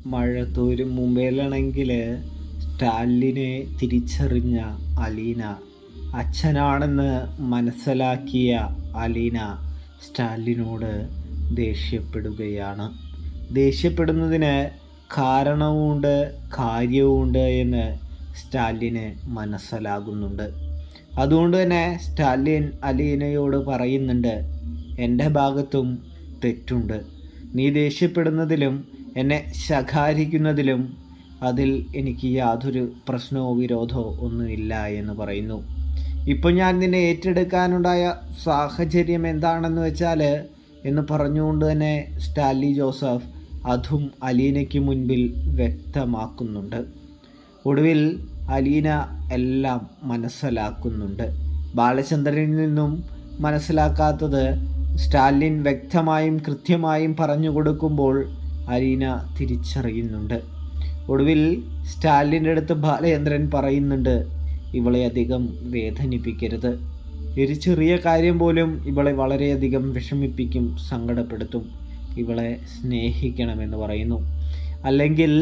മഴ തോരും മുമ്പേലാണെങ്കിൽ സ്റ്റാലിനെ തിരിച്ചറിഞ്ഞ അലീന, അച്ഛനാണെന്ന് മനസ്സിലാക്കിയ അലീന സ്റ്റാലിനോട് ദേഷ്യപ്പെടുകയാണ്. ദേഷ്യപ്പെടുന്നതിന് കാരണവുമുണ്ട് കാര്യവുമുണ്ട് എന്ന് സ്റ്റാലിന് മനസ്സിലാകുന്നുണ്ട്. അതുകൊണ്ട് തന്നെ സ്റ്റാലിൻ അലീനയോട് പറയുന്നുണ്ട്, എൻ്റെ ഭാഗത്തും തെറ്റുണ്ട്. നീ ദേഷ്യപ്പെടുന്നതിലും എന്നെ ശകാരിക്കുന്നതിലും അതിൽ എനിക്ക് യാതൊരു പ്രശ്നമോ വിരോധമോ ഒന്നുമില്ല എന്ന് പറയുന്നു. ഇപ്പോൾ ഞാൻ നിന്നെ ഏറ്റെടുക്കാനുണ്ടായ സാഹചര്യം എന്താണെന്ന് വെച്ചാൽ എന്ന് പറഞ്ഞുകൊണ്ട് തന്നെ സ്റ്റാൻലി ജോസഫ് അതും അലീനയ്ക്ക് മുൻപിൽ വ്യക്തമാക്കുന്നുണ്ട്. ഒടുവിൽ അലീന എല്ലാം മനസ്സിലാക്കുന്നുണ്ട്. ബാലചന്ദ്രനിൽ നിന്നും മനസ്സിലാക്കാത്തത് സ്റ്റാലിൻ വ്യക്തമായും കൃത്യമായും പറഞ്ഞു കൊടുക്കുമ്പോൾ അലീന തിരിച്ചറിയുന്നുണ്ട്. ഒടുവിൽ സ്റ്റാലിൻ്റെ അടുത്ത് ബാലചന്ദ്രൻ പറയുന്നുണ്ട്, ഇവളെ അധികം വേദനിപ്പിക്കരുത്. ഒരു ചെറിയ കാര്യം പോലും ഇവളെ വളരെയധികം വിഷമിപ്പിക്കും, സങ്കടപ്പെടുത്തും. ഇവളെ സ്നേഹിക്കണമെന്ന് പറയുന്നു. അല്ലെങ്കിൽ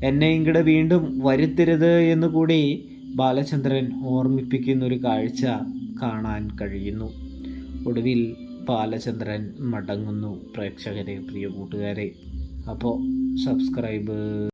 എന്നെ ഇങ്ങോട്ട് വീണ്ടും വരുത്തരുത് എന്നുകൂടി ബാലചന്ദ്രൻ ഓർമ്മിപ്പിക്കുന്നൊരു കാഴ്ച കാണാൻ കഴിയുന്നു. ഒടുവിൽ ബാലചന്ദ്രൻ മടങ്ങുന്നു. പ്രേക്ഷകരെ, പ്രിയ കൂട്ടുകാരെ, അപ്പോൾ സബ്സ്ക്രൈബ്